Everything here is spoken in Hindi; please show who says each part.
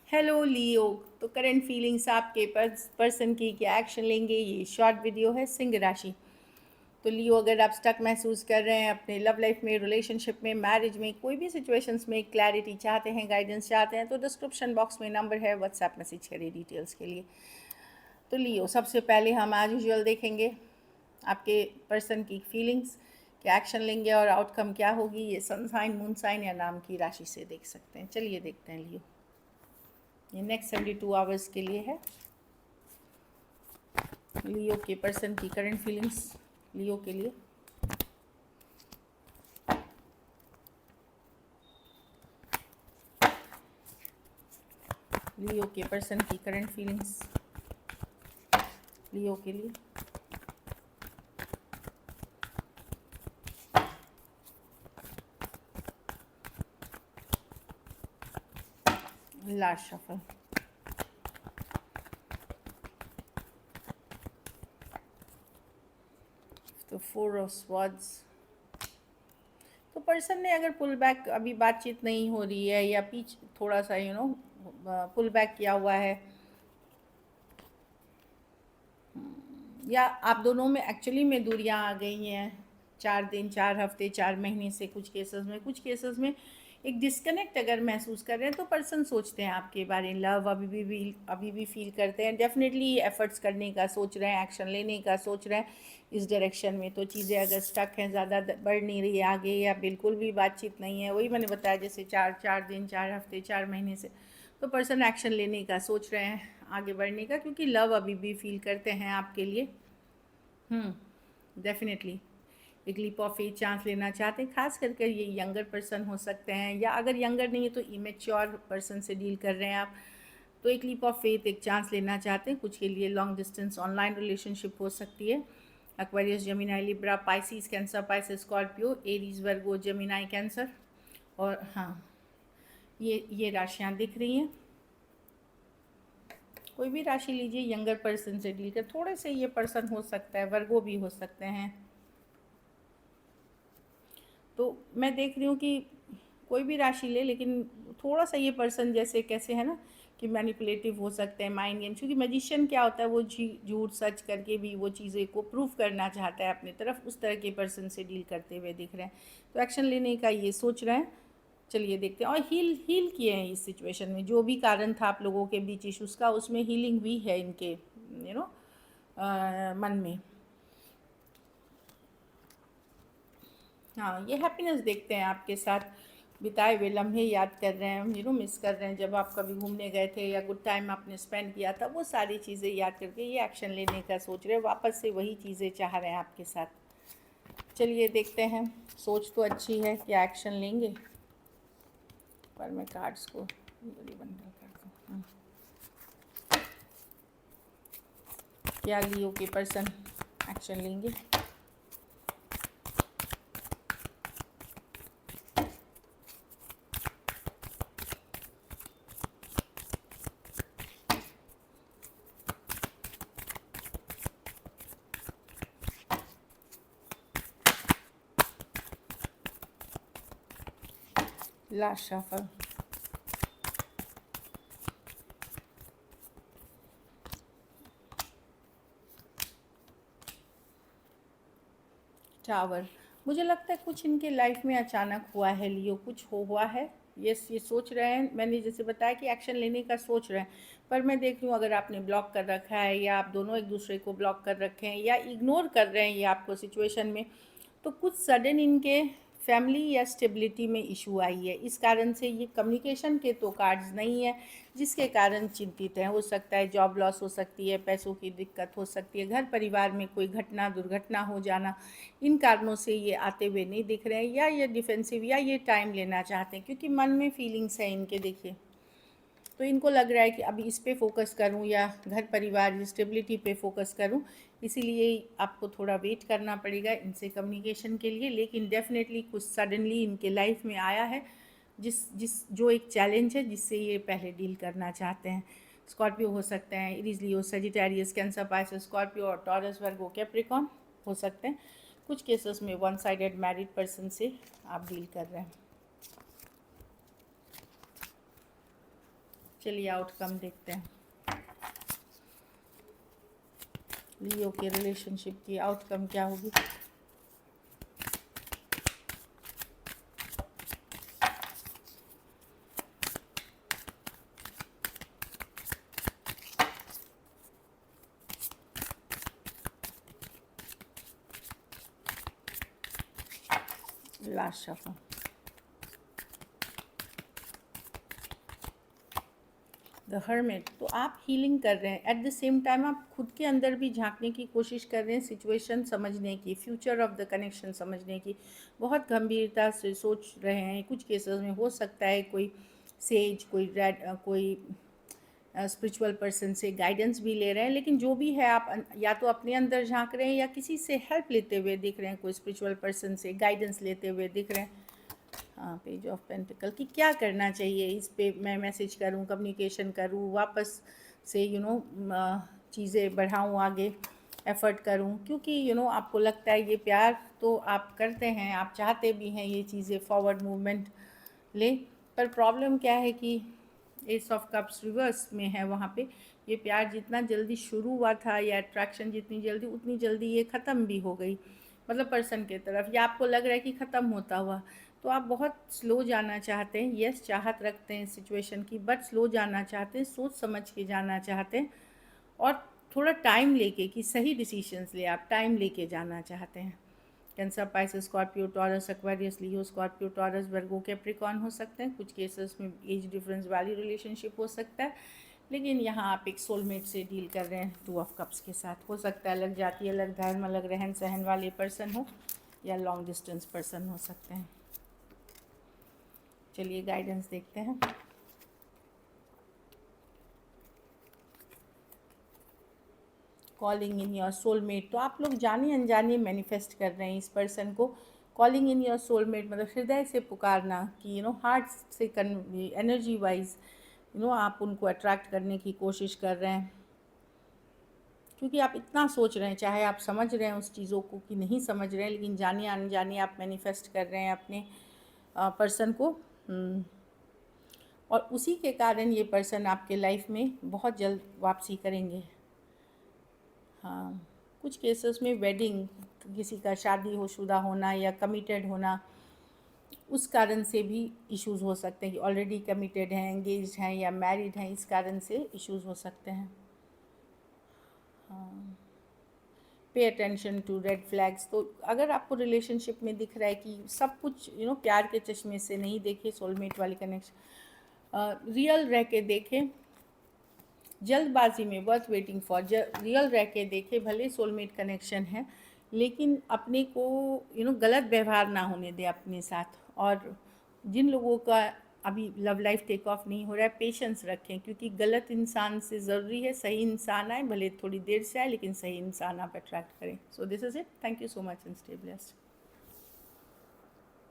Speaker 1: हेलो लियो। तो करंट फीलिंग्स आपके पर्सन की क्या एक्शन लेंगे, ये शॉर्ट वीडियो है सिंह राशि। तो लियो, अगर आप स्टक महसूस कर रहे हैं अपने लव लाइफ में, रिलेशनशिप में, मैरिज में, कोई भी सिचुएशंस में क्लैरिटी चाहते हैं, गाइडेंस चाहते हैं, तो डिस्क्रिप्शन बॉक्स में नंबर है, व्हाट्सएप मैसेज करिए डिटेल्स के लिए। तो लियो, सबसे पहले हम आज यूजुअल देखेंगे आपके पर्सन की फीलिंग्स, क्या एक्शन लेंगे और आउटकम क्या होगी। ये सन साइन, मून साइन या नाम की राशि से देख सकते हैं। चलिए देखते हैं लियो, ये नेक्स्ट 72 आवर्स के लिए है। लियो के पर्सन की करंट फीलिंग्स लियो के लिए। लियो के पर्सन की करंट फीलिंग्स लियो के लिए। Last shuffle. तो 4 ऑफ स्वॉर्ड्स। तो पर्सन ने अगर पुल बैक, अभी बातचीत नहीं हो रही है या पीछे थोड़ा सा पुल बैक किया हुआ है, या आप दोनों में एक्चुअली में दूरियां आ गई हैं 4 दिन, 4 हफ्ते, 4 महीने से। कुछ केसेस में एक डिस्कनेक्ट अगर महसूस कर रहे हैं, तो पर्सन सोचते हैं आपके बारे में, लव अभी भी फील करते हैं, डेफिनेटली एफर्ट्स करने का सोच रहे हैं, एक्शन लेने का सोच रहे हैं इस डायरेक्शन में। तो चीज़ें अगर स्टक हैं, ज़्यादा बढ़ नहीं रही है आगे, या बिल्कुल भी बातचीत नहीं है, वही मैंने बताया जैसे 4 दिन, 4 हफ्ते, 4 महीने से, तो पर्सन एक्शन लेने का सोच रहे हैं, आगे बढ़ने का, क्योंकि लव अभी भी फील करते हैं आपके लिए। डेफिनेटली एक लीप ऑफ फेथ चांस लेना चाहते हैं। खास करके ये यंगर पर्सन हो सकते हैं, या अगर यंगर नहीं है तो इमेच्योर पर्सन से डील कर रहे हैं आप, तो एक लीप ऑफ फेथ, एक चांस लेना चाहते हैं। कुछ के लिए लॉन्ग डिस्टेंस ऑनलाइन रिलेशनशिप हो सकती है। Aquarius, Gemini, Libra, Pisces, Cancer, Pisces, Scorpio, Aries, Virgo, Gemini, Cancer. और हाँ, ये राशियाँ दिख रही हैं। कोई भी राशि लीजिए, यंगर पर्सन से डील कर, थोड़े से ये पर्सन हो सकता है, वर्गो भी हो सकते हैं। तो मैं देख रही हूँ कि कोई भी राशि ले, लेकिन थोड़ा सा ये पर्सन जैसे कैसे है ना कि मैनिपुलेटिव हो सकते हैं, माइंड गेम। क्योंकि मैजिशियन क्या होता है, वो झूठ सच करके भी वो चीज़ें को प्रूव करना चाहता है अपनी तरफ, उस तरह के पर्सन से डील करते हुए दिख रहे हैं। तो एक्शन लेने का ये सोच रहे हैं। चलिए देखते हैं। और हील किए हैं इस सिचुएशन में, जो भी कारण था आप लोगों के बीच इशूज़ का, उसमें हीलिंग हुई है इनके मन में। हाँ, ये हैप्पीनेस देखते हैं, आपके साथ बिताए हुए लम्हे याद कर रहे हैं, मिस कर रहे हैं, जब आप कभी घूमने गए थे या गुड टाइम आपने स्पेंड किया था, वो सारी चीज़ें याद करके ये एक्शन लेने का सोच रहे हैं, वापस से वही चीज़ें चाह रहे हैं आपके साथ। चलिए देखते हैं। सोच तो अच्छी है, क्या एक्शन लेंगे, पर मैं कार्ड्स को बड़ी बंडल कर दूँ। क्या लियो के पर्सन एक्शन लेंगे। Last shuffle. टावर। मुझे लगता है कुछ इनके लाइफ में अचानक हुआ है लियो, कुछ हुआ है। ये सोच रहे हैं, मैंने जैसे बताया कि एक्शन लेने का सोच रहे हैं, पर मैं देख रही हूँ अगर आपने ब्लॉक कर रखा है, या आप दोनों एक दूसरे को ब्लॉक कर रखे हैं, या इग्नोर कर रहे हैं ये आपको सिचुएशन में, तो कुछ सडन इनके फैमिली या स्टेबिलिटी में इशू आई है। इस कारण से ये कम्युनिकेशन के तो कार्ड्स नहीं है, जिसके कारण चिंतित हैं। हो सकता है जॉब लॉस हो सकती है, पैसों की दिक्कत हो सकती है, घर परिवार में कोई घटना दुर्घटना हो जाना, इन कारणों से ये आते हुए नहीं दिख रहे हैं, या ये डिफेंसिव, या ये टाइम लेना चाहते हैं, क्योंकि मन में फीलिंग्स हैं इनके। देखिए, तो इनको लग रहा है कि अभी इस पे फोकस करूं या घर परिवार स्टेबिलिटी पे फोकस करूं, इसीलिए आपको थोड़ा वेट करना पड़ेगा इनसे कम्युनिकेशन के लिए। लेकिन डेफिनेटली कुछ सडनली इनके लाइफ में आया है, जो एक चैलेंज है, जिससे ये पहले डील करना चाहते हैं। स्कॉर्पियो हो सकते हैं, एरीज, लियो, सजिटेरियस, कैंसर, पाइसेस, स्कॉर्पियो और टॉरस, वर्गो, कैप्रिकॉर्न हो सकते हैं। कुछ केसेस में वन साइडेड मैरिड पर्सन से आप डील कर रहे हैं। चलिए आउटकम देखते हैं। लियो के रिलेशनशिप की आउटकम क्या होगी। Last shuffle, the hermit. तो आप हीलिंग कर रहे हैं, एट द सेम टाइम आप खुद के अंदर भी झांकने की कोशिश कर रहे हैं, सिचुएशन समझने की, फ्यूचर ऑफ द कनेक्शन समझने की बहुत गंभीरता से सोच रहे हैं। कुछ केसेस में हो सकता है कोई सेज, कोई स्पिरिचुअल पर्सन से गाइडेंस भी ले रहे हैं, लेकिन जो भी है आप या तो अपने अंदर झांक रहे हैं या किसी से हेल्प लेते हुए दिख रहे हैं, कोई स्पिरिचुअल पर्सन से गाइडेंस लेते हुए दिख रहे हैं। हाँ, पेज ऑफ पेंटिकल कि क्या करना चाहिए, इस पे मैं मैसेज करूँ, कम्युनिकेशन करूँ, वापस से चीज़ें बढ़ाऊँ, आगे एफ़र्ट करूँ, क्योंकि आपको लगता है ये प्यार तो आप करते हैं, आप चाहते भी हैं ये चीज़ें फॉरवर्ड मूवमेंट ले, पर प्रॉब्लम क्या है कि एस ऑफ कप्स रिवर्स में है। वहाँ पे ये प्यार जितना जल्दी शुरू हुआ था या अट्रैक्शन जितनी जल्दी, उतनी जल्दी ये ख़त्म भी हो गई, मतलब पर्सन के तरफ, या आपको लग रहा है कि ख़त्म होता हुआ। तो आप बहुत स्लो जाना चाहते हैं, यस चाहत रखते हैं सिचुएशन की, बट स्लो जाना चाहते हैं, सोच समझ के जाना चाहते हैं, और थोड़ा टाइम लेके कि सही डिसीजंस ले, आप टाइम लेके जाना चाहते हैं। Cancer, Pisces, Scorpio, Taurus, Aquarius, Leo, Scorpio, Taurus, Virgo, Capricorn हो सकते हैं। कुछ केसेस में एज डिफरेंस वाली रिलेशनशिप हो सकता है, लेकिन यहाँ आप एक सोलमेट से डील कर रहे हैं, 2 ऑफ कप्स के साथ। हो सकता है अलग जाति, अलग धर्म, अलग रहन सहन वाले पर्सन हो, या लॉन्ग डिस्टेंस पर्सन हो सकते हैं। चलिए गाइडेंस देखते हैं। कॉलिंग इन योर सोलमेट, तो आप लोग जाने अनजाने मैनिफेस्ट कर रहे हैं इस पर्सन को। कॉलिंग इन योर सोलमेट मतलब हृदय से पुकारना, कि हार्ट से एनर्जी वाइज आप उनको अट्रैक्ट करने की कोशिश कर रहे हैं, क्योंकि आप इतना सोच रहे हैं, चाहे आप समझ रहे हैं उस चीज़ों को कि नहीं समझ रहे हैं, लेकिन जाने अनजाने आप मैनिफेस्ट कर रहे हैं अपने पर्सन को। और उसी के कारण ये पर्सन आपके लाइफ में बहुत जल्द वापसी करेंगे। हाँ, कुछ केसेस में वेडिंग, किसी का शादी हो शुदा होना या कमिटेड होना, उस कारण से भी इश्यूज़ हो सकते हैं कि ऑलरेडी कमिटेड हैं, एंगेज हैं या मैरिड हैं, इस कारण से इश्यूज़ हो सकते हैं। हाँ, pay attention to red flags. तो अगर आपको रिलेशनशिप में दिख रहा है कि सब कुछ प्यार के चश्मे से नहीं देखे, सोलमेट वाली कनेक्शन रियल रह के देखें, जल्दबाजी में वर्थ वेटिंग फॉर, रियल रह के देखे, भले सोलमेट कनेक्शन है, लेकिन अपने को गलत व्यवहार ना होने दे अपने साथ। और जिन लोगों का अभी लव लाइफ टेक ऑफ नहीं हो रहा है, पेशेंस रखें, क्योंकि गलत इंसान से ज़रूरी है सही इंसान आए, भले थोड़ी देर से आए, लेकिन सही इंसान आप अट्रैक्ट करें। So this is it, thank you so much and stay blessed.